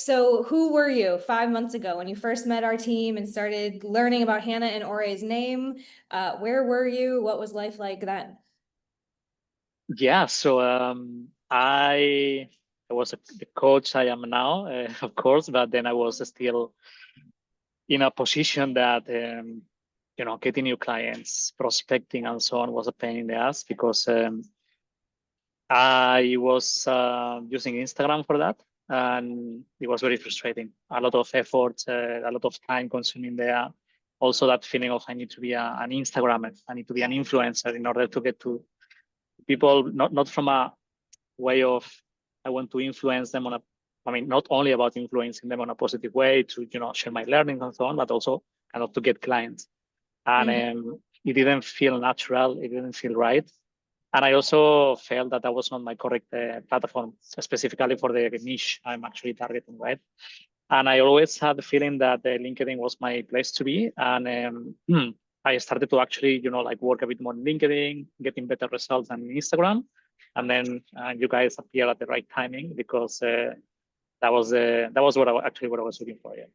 So, who were you 5 months ago when you first met our team and started learning about Hannah and Ore's name? Where were you? What was life like then? Yeah, so I was the coach I am now, of course, but then I was still in a position that getting new clients, prospecting, and so on was a pain in the ass because I was using Instagram for that, and it was very frustrating. A lot of effort, a lot of time consuming there. Also, that feeling of I need to be an Instagrammer, I need to be an influencer in order to get to people, not from a way of I want to influence them on a, I mean, not only about influencing them on a positive way to, share my learnings and so on, but also kind of to get clients. And Mhm. it didn't feel natural. It didn't feel right. And I also felt that that was not my correct platform, specifically for the niche I'm actually targeting, right? And I always had the feeling that LinkedIn was my place to be. And I started to actually, like work a bit more on LinkedIn, getting better results than Instagram. And then you guys appear at the right timing because that was what I was looking for. Yeah,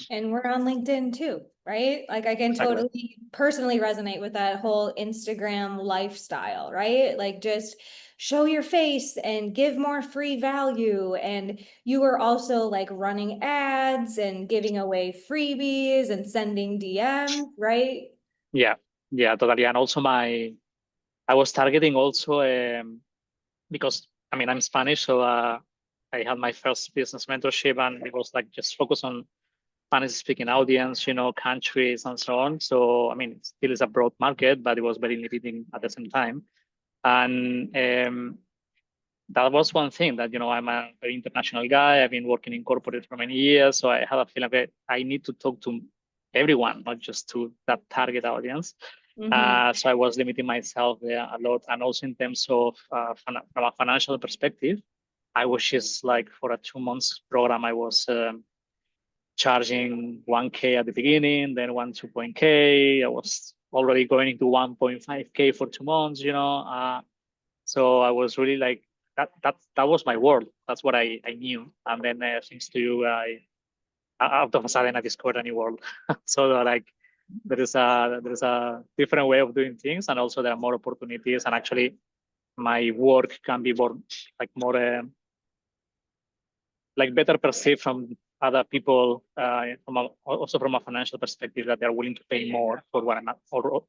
And we're on LinkedIn too, right? Like I can exactly. totally personally resonate with that whole Instagram lifestyle, right? Like just show your face and give more free value. And you were also like running ads and giving away freebies and sending DMs, right? Yeah, yeah, totally. And also I was targeting also because I mean I'm Spanish, so I had my first business mentorship, and it was like just focus on Spanish speaking audience, countries and so on. So I mean, it still is a broad market, but it was very limiting at the same time. And that was one thing that I'm a very international guy. I've been working in corporate for many years, so I have a feeling that I need to talk to everyone, not just to that target audience. Hmm. So I was limiting myself there a lot, and also in terms of from a financial perspective, I was just like for a 2 months program, I was charging 1K at the beginning, then 2K. I was already going into 1.5K for 2 months, so I was really like that was my world. That's what I knew. And then thanks to you, out of a sudden I discovered a new world. So like there is a different way of doing things, and also there are more opportunities. And actually, my work can be more like more like better perceived from other people, also from a financial perspective, that they're willing to pay more for what I'm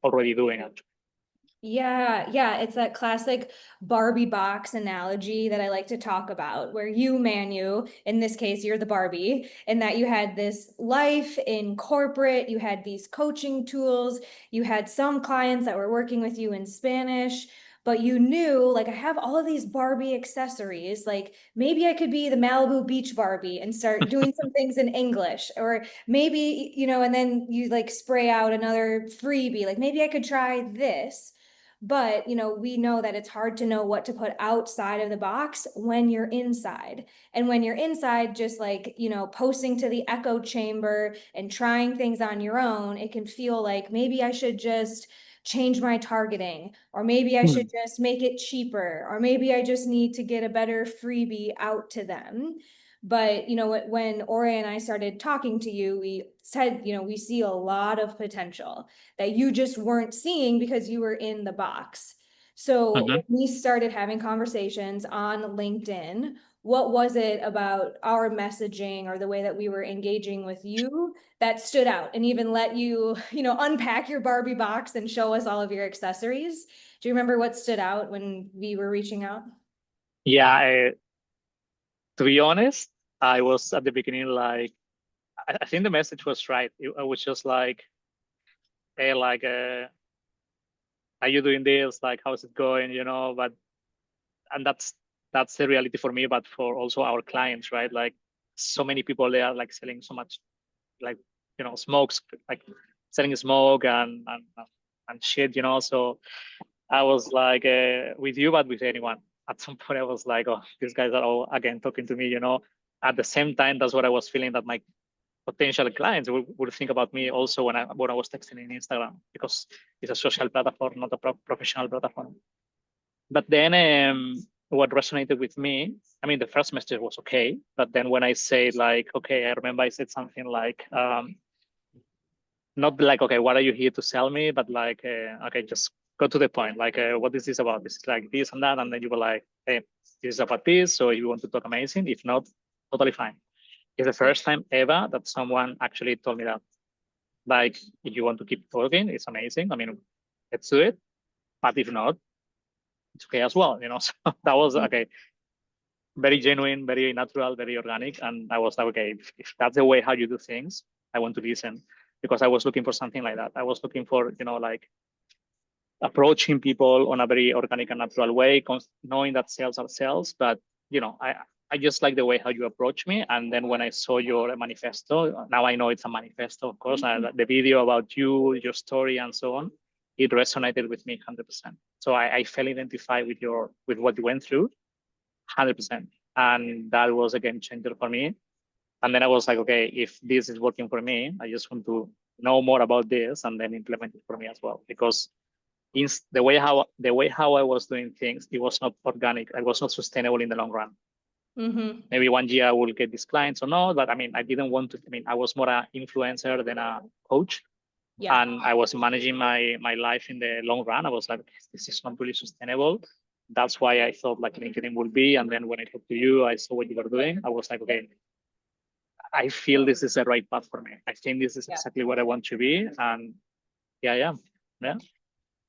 already doing. Actually. Yeah, yeah, it's that classic Barbie box analogy that I like to talk about, where you, Manu, in this case, you're the Barbie, and that you had this life in corporate, you had these coaching tools, you had some clients that were working with you in Spanish, but you knew, like, I have all of these Barbie accessories, like maybe I could be the Malibu Beach Barbie and start doing some things in English, or maybe, and then you like spray out another freebie, like maybe I could try this. But, we know that it's hard to know what to put outside of the box when you're inside. And when you're inside, just like, posting to the echo chamber and trying things on your own, it can feel like maybe I should just change my targeting, or maybe I should Hmm. just make it cheaper, or maybe I just need to get a better freebie out to them. But when Ore and I started talking to you, we said, we see a lot of potential that you just weren't seeing because you were in the box. So Hmm. when we started having conversations on LinkedIn, what was it about our messaging or the way that we were engaging with you that stood out and even let you, unpack your Barbie box and show us all of your accessories? Do you remember what stood out when we were reaching out? Yeah, to be honest, I was at the beginning like I think the message was right. I was just like, hey, like, are you doing this? Like, how's it going? But and that's the reality for me, but for also our clients, right? Like, so many people they are like selling so much, like smokes, like selling smoke and shit. So I was like with you, but with anyone. At some point, I was like, oh, these guys are all again talking to me. At the same time, that's what I was feeling that my potential clients would think about me also when I was texting in Instagram, because it's a social platform, not a professional platform. But then what resonated with me, I mean, the first message was okay, but then when I say like, okay, I remember I said something like, not like, okay, what are you here to sell me? But like, okay, just go to the point. Like, what is this about? This is like this and that. And then you were like, hey, this is about this. So if you want to talk, amazing. If not, totally fine. It's the first time ever that someone actually told me that. Like, if you want to keep talking, it's amazing. I mean, let's do it. But if not, it's okay as well. So that was okay. Very genuine, very natural, very organic. And I was like, okay, if that's the way how you do things, I want to listen, because I was looking for something like that. I was looking for, like approaching people on a very organic and natural way, knowing that sales are sales. But, I just like the way how you approach me. And then when I saw your manifesto, now I know it's a manifesto, of course, the video about you, your story, and so on, it resonated with me 100%. So I felt identified with what you went through 100%. And that was a game changer for me. And then I was like, okay, if this is working for me, I just want to know more about this and then implement it for me as well. Because the way how I was doing things, it was not organic. It was not sustainable in the long run. Mm-hmm. Maybe 1 year I will get these clients or no, but I mean, I didn't want to. I mean, I was more an influencer than a coach. Yeah. And I was managing my life in the long run. I was like, this is not really sustainable. That's why I thought like LinkedIn would be. And then when I talked to you, I saw what you were doing. I was like, okay, I feel this is the right path for me. I think this is exactly what I want to be. And yeah.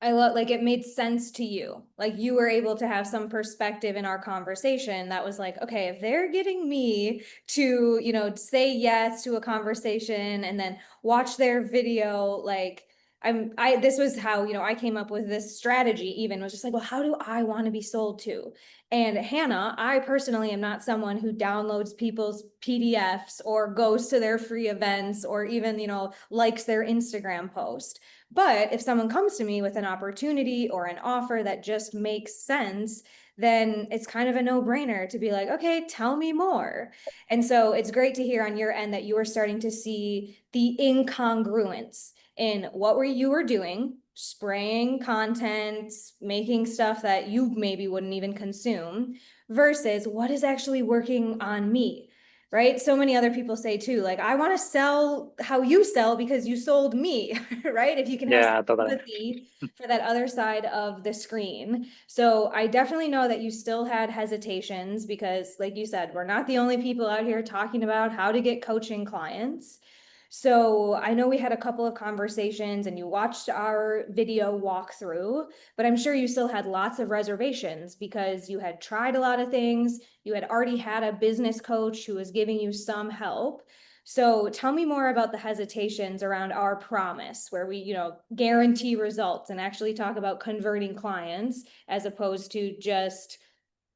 I love, like, it made sense to you. Like, you were able to have some perspective in our conversation that was like, okay, if they're getting me to, say yes to a conversation and then watch their video, like, this was how, I came up with this strategy, even was just like, well, how do I want to be sold to? And Hannah, I personally am not someone who downloads people's PDFs or goes to their free events or even, likes their Instagram post. But if someone comes to me with an opportunity or an offer that just makes sense, then it's kind of a no-brainer to be like, okay, tell me more. And so it's great to hear on your end that you are starting to see the incongruence in what you were doing, spraying content, making stuff that you maybe wouldn't even consume, versus what is actually working on me. Right? So many other people say too, like, I want to sell how you sell because you sold me, right? If you can have Totally. sympathy for that other side of the screen. So I definitely know that you still had hesitations because, like you said, we're not the only people out here talking about how to get coaching clients. So I know we had a couple of conversations and you watched our video walkthrough, but I'm sure you still had lots of reservations because you had tried a lot of things. You had already had a business coach who was giving you some help. So tell me more about the hesitations around our promise, where we, guarantee results and actually talk about converting clients as opposed to just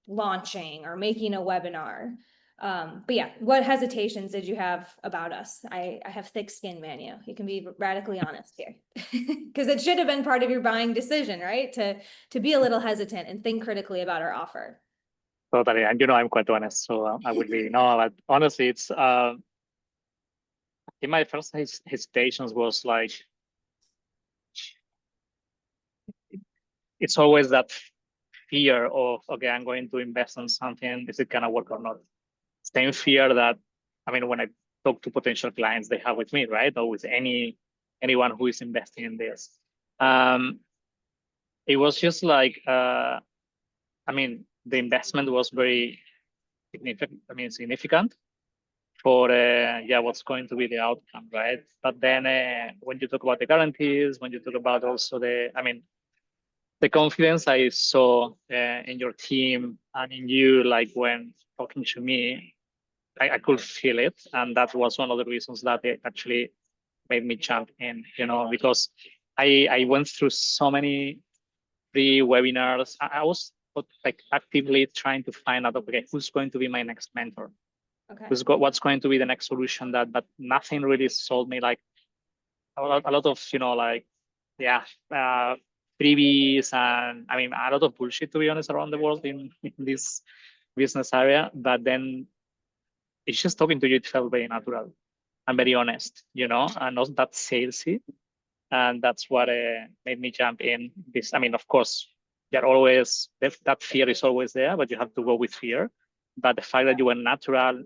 launching or making a webinar. But yeah, what hesitations did you have about us? I have thick skin, Manu. You can be radically honest here, because it should have been part of your buying decision, right? To be a little hesitant and think critically about our offer. Totally. And I'm quite honest, so I would be no. But honestly, it's in my first hesitations was like, it's always that fear of, okay, I'm going to invest on something. Is it gonna work or not? Same fear that, I mean, when I talk to potential clients they have with me, right, or with anyone who is investing in this, it was just like, I mean, the investment was very significant. I mean, significant for what's going to be the outcome, right? But then when you talk about the guarantees, when you talk about also the confidence I saw in your team and in you, like when talking to me, I could feel it. And that was one of the reasons that it actually made me jump in, because I went through so many free webinars. I was like actively trying to find out, okay, who's going to be my next mentor? Okay. What's going to be the next solution but nothing really sold me. Like a lot of, freebies and I mean, a lot of bullshit, to be honest, around the world in this business area. But then it's just talking to you, it felt very natural and very honest, and not that salesy. And that's what made me jump in this. I mean, of course, you're always, that fear is always there, but you have to go with fear. But the fact that you were natural,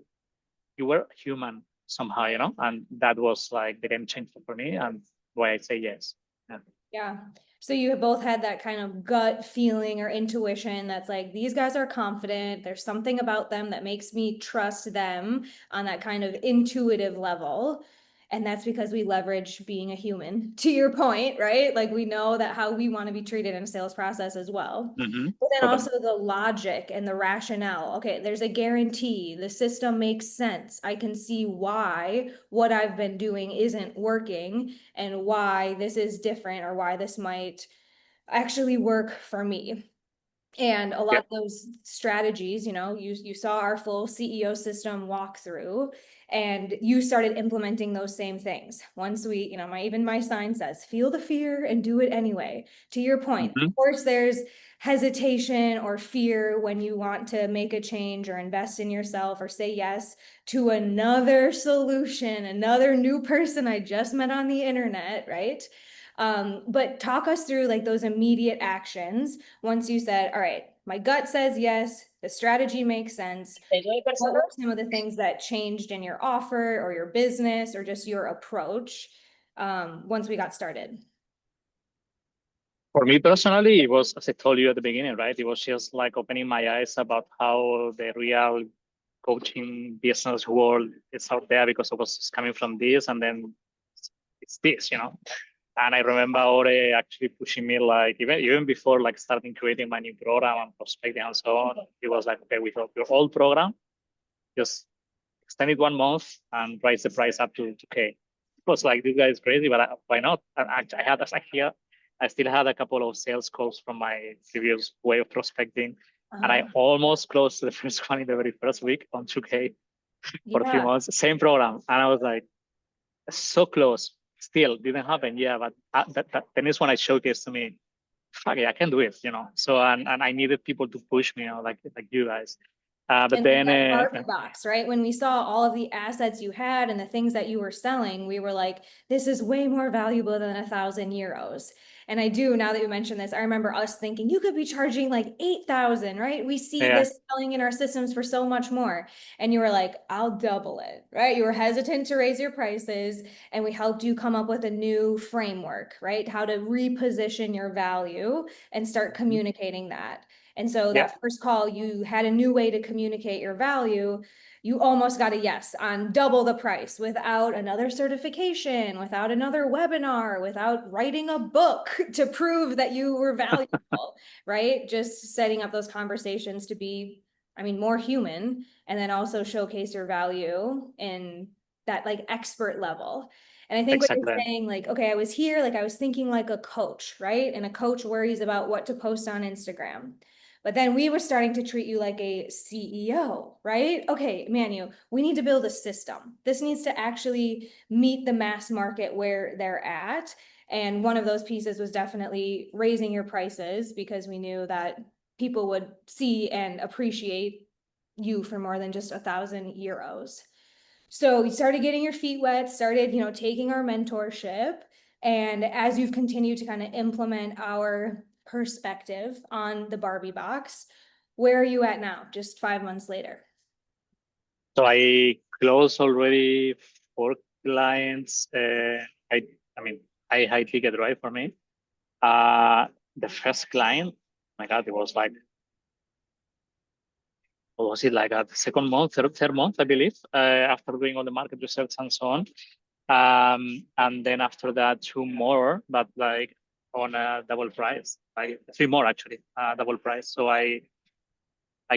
you were human somehow, you know, and that was like the game changer for me, and why I say yes. Yeah. Yeah. So you both had that kind of gut feeling or intuition that's like, these guys are confident. There's something about them that makes me trust them on that kind of intuitive level. And that's because we leverage being a human, to your point, right? Like we know that how we want to be treated in a sales process as well. Mm-hmm. But then Totally. also the logic and the rationale. Okay, there's a guarantee. The system makes sense. I can see why what I've been doing isn't working and why this is different or why this might actually work for me. And a lot Yeah. of those strategies, you know, you saw our full CEO system walkthrough and you started implementing those same things. Once we, you know, even my sign says, feel the fear and do it anyway. To your point, Mm-hmm. of course, there's hesitation or fear when you want to make a change or invest in yourself or say yes to another solution, another new person I just met on the internet, right? But talk us through like those immediate actions once you said, all right, my gut says yes, the strategy makes sense. What were some of the things that changed in your offer or your business or just your approach once we got started? For me personally, it was, as I told you at the beginning, right? It was just like opening my eyes about how the real coaching business world is out there, because I was just coming from this, and then it's this, you know. And I remember Ore actually pushing me, like even before like starting creating my new program and prospecting and so on. He was like, okay, with your old program, just extend it 1 month and raise the price up to 2K. It was like, this guy is crazy, but why not? And actually, I still had a couple of sales calls from my previous way of prospecting, and I almost closed the first one in the very first week on 2K for 3 months, same program, and I was like, so close. Still didn't happen. Yeah, but then is when I showcased to me, fuck yeah, I can do it, you know. So and I needed people to push me, you know, like you guys. But And like then that Barbie box, right? When we saw all of the assets you had and the things that you were selling, we were like, this is way more valuable than 1,000 euros. And I do, now that you mentioned this, I remember us thinking you could be charging like 8,000, right? We see yeah, this selling in our systems for so much more. And you were like, I'll double it, right? You were hesitant to raise your prices, and we helped you come up with a new framework, right? How to reposition your value and start communicating that. And so yeah, that first call, you had a new way to communicate your value. You almost got a yes on double the price without another certification, without another webinar, without writing a book to prove that you were valuable, right? Just setting up those conversations to be, I mean, more human, and then also showcase your value in that like expert level. And I think what you're exactly. saying, like, okay, I was here, like I was thinking like a coach, right? And a coach worries about what to post on Instagram. But then we were starting to treat you like a CEO, right? Okay, Manu, we need to build a system. This needs to actually meet the mass market where they're at. And one of those pieces was definitely raising your prices because we knew that people would see and appreciate you for more than just 1,000 euros. So you started getting your feet wet, started, you know, taking our mentorship. And as you've continued to kind of implement our perspective on the Barbie box, where are you at now, just 5 months later? So I closed already 4 clients. I mean, I high ticket, right, for me. The first client, my God, it was like, what was it, like the second month, third month, I believe, after doing all the market research and so on. And then after that, 2 more, but like on a double price, like 3 more actually, double price. So I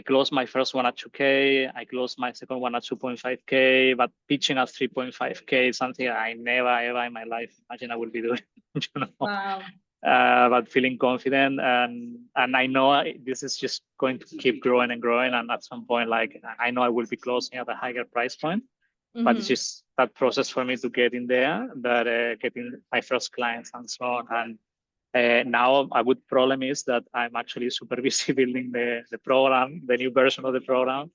closed my first one at 2K. I closed my second one at 2.5K, but pitching at 3.5K, something I never ever in my life imagine I would be doing. You know? Wow. But feeling confident, and I know this is just going to keep growing and growing, and at some point, like I know I will be closing at a higher price point. But it's just that process for me to get in there, that getting my first clients and so on. And now a good problem is that I'm actually super busy building the program, the new version of the program.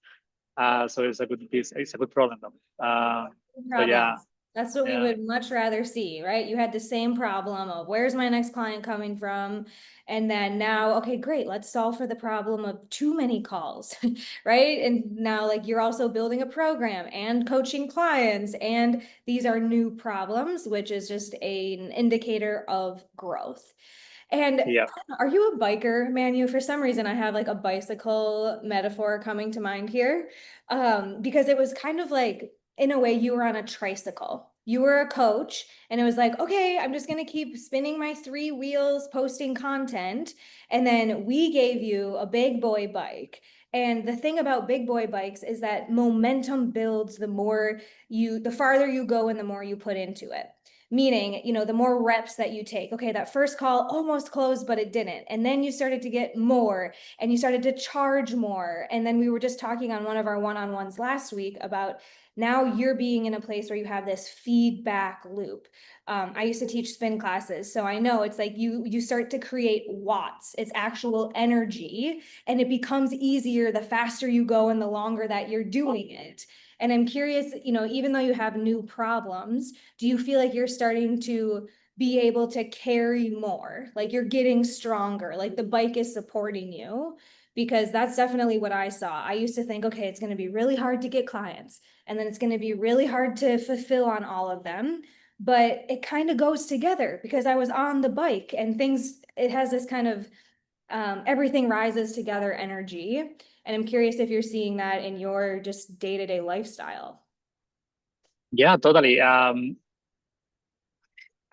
So it's a good problem though. So yeah, That's what we Yeah. would much rather see, right? You had the same problem of where's my next client coming from? And then now, okay, great, let's solve for the problem of too many calls, right? And now, like, you're also building a program and coaching clients, and these are new problems, which is just an indicator of growth. And Yeah. are you a biker, Manu? For some reason, I have like a bicycle metaphor coming to mind here. Because it was kind of like, in a way, you were on a tricycle. You were a coach, and it was like, okay, I'm just going to keep spinning my three wheels, posting content. And then we gave you a big boy bike. And the thing about big boy bikes is that momentum builds the farther you go and the more you put into it. Meaning, the more reps that you take. Okay, that first call almost closed, but it didn't. And then you started to get more and you started to charge more. And then we were just talking on one of our one-on-ones last week about now you're being in a place where you have this feedback loop. I used to teach spin classes, so I know it's like you start to create watts. It's actual energy, and it becomes easier the faster you go and the longer that you're doing it. And I'm curious, even though you have new problems, do you feel like you're starting to be able to carry more? Like you're getting stronger, like the bike is supporting you? Because that's definitely what I saw. I used to think, okay, it's going to be really hard to get clients, and then it's going to be really hard to fulfill on all of them. But it kind of goes together because I was on the bike and it has this kind of everything rises together energy. And I'm curious if you're seeing that in your just day-to-day lifestyle. Yeah, totally.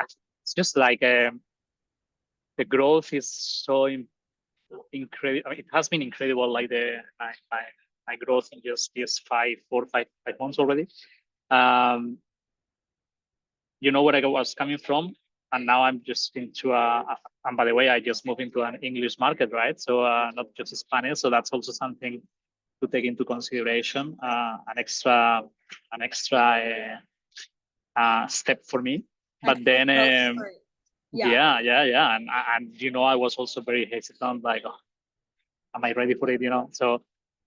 It's just like the growth is so incredible. I mean, it has been incredible. Like my growth in just these 5 months already. Um, you know where I was coming from, and now I'm just into and by the way, I just moved into an English market, right? So not just Spanish. So that's also something to take into consideration. An extra step for me. I But kind of then, felt for it. Yeah. yeah, and I was also very hesitant, like, oh, am I ready for it? So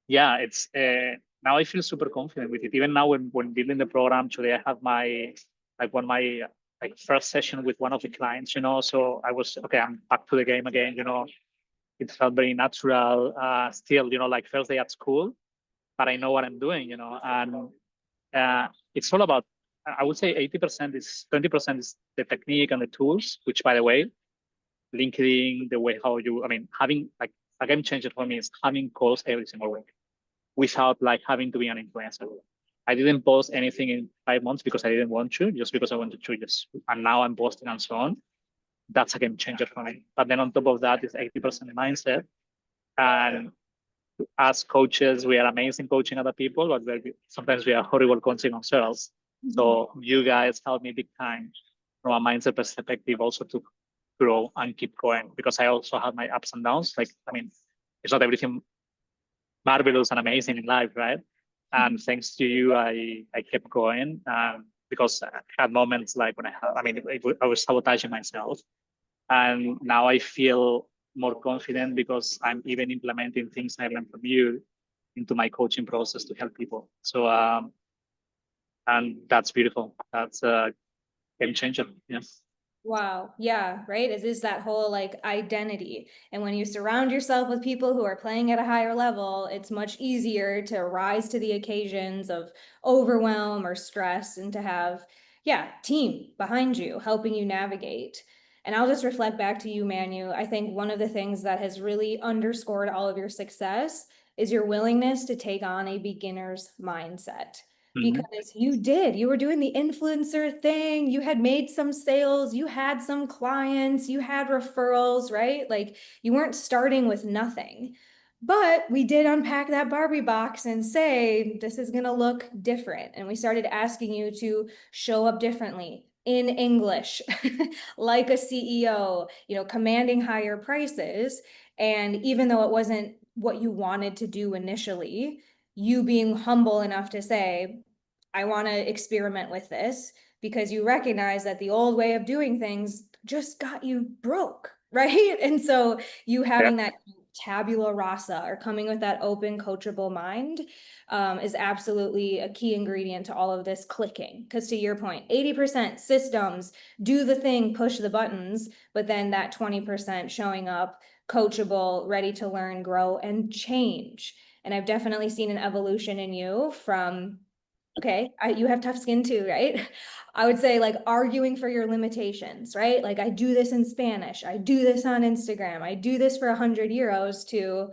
yeah, it's now I feel super confident with it. Even now, when building the program today, I have my like first session with one of the clients. So I was okay. I'm back to the game again. It felt very natural. Still, like first day at school, but I know what I'm doing. And it's all about. I would say 80% is 20% is the technique and the tools. Which, by the way, LinkedIn, the way how I mean, having like a game changer for me is having calls every single week without like having to be an influencer. I didn't post anything in 5 months because I didn't want to, just because I wanted to and now I'm posting and so on. That's a game changer for me. But then on top of that is 80% mindset. And as coaches, we are amazing coaching other people, but sometimes we are horrible coaching ourselves. So you guys help me big time from a mindset perspective also to grow and keep going, because I also have my ups and downs. Like, I mean, it's not everything marvelous and amazing in life, right? And thanks to you, I kept going because I had moments like when I was sabotaging myself. And now I feel more confident because I'm even implementing things I learned from you into my coaching process to help people. So, and that's beautiful. That's a game changer. Yes. Wow. Yeah. Right. It is that whole like identity. And when you surround yourself with people who are playing at a higher level, it's much easier to rise to the occasions of overwhelm or stress and to have, yeah, team behind you helping you navigate. And I'll just reflect back to you, Manu. I think one of the things that has really underscored all of your success is your willingness to take on a beginner's mindset. Mm-hmm. Because you were doing the influencer thing, you had made some sales, you had some clients, you had referrals, right? Like you weren't starting with nothing. But we did unpack that Barbie box and say, this is going to look different. And we started asking you to show up differently in English, like a CEO, commanding higher prices. And even though it wasn't what you wanted to do initially, you being humble enough to say, I want to experiment with this because you recognize that the old way of doing things just got you broke, right? And so you Yeah. having that tabula rasa, or coming with that open, coachable mind, is absolutely a key ingredient to all of this clicking. Because to your point, 80% systems, do the thing, push the buttons, but then that 20% showing up coachable, ready to learn, grow, and change. And I've definitely seen an evolution in you from, okay, you have tough skin too, right? I would say like arguing for your limitations, right? Like I do this in Spanish, I do this on Instagram, I do this for 100 euros, to,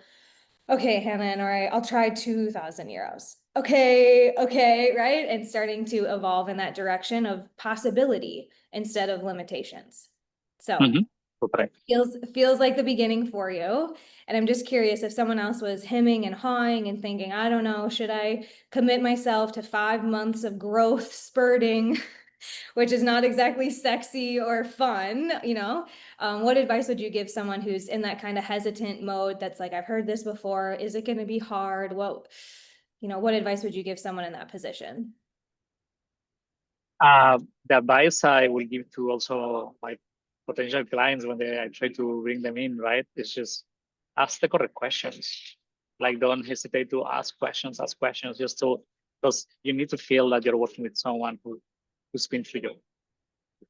okay, Hannah, all right, I'll try 2,000 euros. Okay, right? And starting to evolve in that direction of possibility instead of limitations. So Mhm. Correct. feels like the beginning for you. And I'm just curious if someone else was hemming and hawing and thinking, I don't know, should I commit myself to 5 months of growth spurting, which is not exactly sexy or fun, what advice would you give someone who's in that kind of hesitant mode that's like, I've heard this before, is it going to be hard? What advice would you give someone in that position? The advice I will give to also my potential clients when I try to bring them in, right, is just ask the correct questions. Like, don't hesitate to ask questions just so, because you need to feel that you're working with someone who's been through the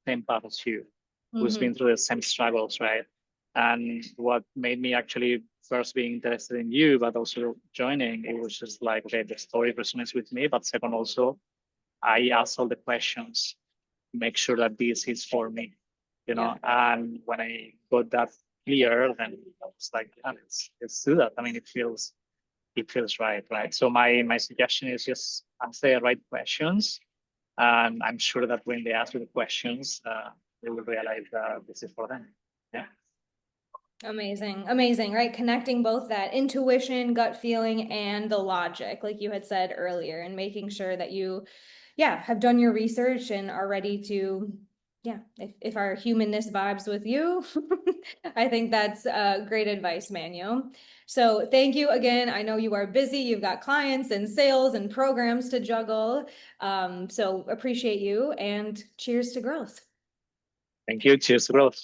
same path as you, who's been through the same struggles, right? And what made me actually first being interested in you, but also joining, it was just like, okay, the story resonates with me, but second also, I ask all the questions to make sure that this is for me, Yeah. And when I got that clear, then I was like, yeah, let's do that. I mean, it feels right, right? So my suggestion is just ask the right questions, and I'm sure that when they ask you the questions, they will realize this is for them. Yeah. Amazing, right? Connecting both that intuition, gut feeling, and the logic, like you had said earlier, and making sure that you, yeah, have done your research and are ready to, yeah, if our humanness vibes with you, I think that's great advice, Manuel. So thank you again. I know you are busy. You've got clients and sales and programs to juggle. So appreciate you, and cheers to growth. Thank you. Cheers, growth.